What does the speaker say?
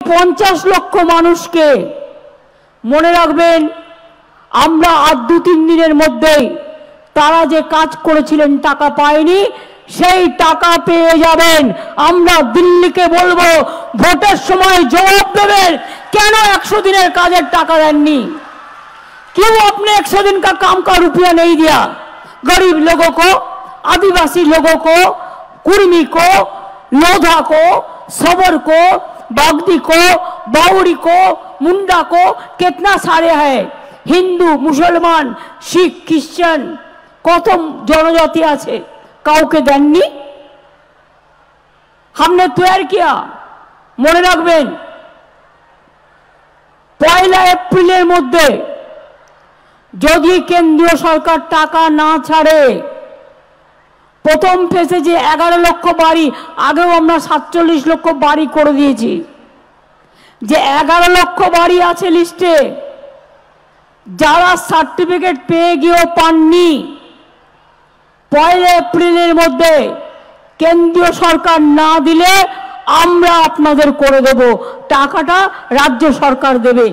50 লক্ষ মানুষকে মনে রাখবেন, আমরা আর 2-3 দিনের মধ্যেই তারা যে কাজ করেছিলেন টাকা পায়নি, সেই টাকা পেয়ে যাবেন। আমরা দিল্লিকে বলবো ভোটের সময় জবাব দেবেন কেন 100 দিনের কাজের টাকা দেননি। क्यों आपने 100 दिन का काम का रुपया नहीं दिया? गरीब लोगों को, आदिवासी लोगों को, कुर्मी को, लोधा को, सबर को, बागदी को, बाउरी को, मुंडा को, कितना सारे हैं, हिंदू, मुसलमान, सिख, क्रिश्चियन, कत जनजाति आछे, काउके देननी। हमने तैयार किया। मने राखबेन 1 एप्रिलेर मध्य যদি কেন্দ্রীয় সরকার টাকা না ছাড়ে, প্রথম ফেজে যে 11 লক্ষ বাড়ি, আগেও আমরা 47 লক্ষ বাড়ি করে দিয়েছি, যে 11 লক্ষ বাড়ি আছে লিস্টে, যারা সার্টিফিকেট পেয়ে গিয়েও পাননি, 1 এপ্রিলের মধ্যে কেন্দ্রীয় সরকার না দিলে আমরা আপনাদের করে দেব, টাকাটা রাজ্য সরকার দেবে।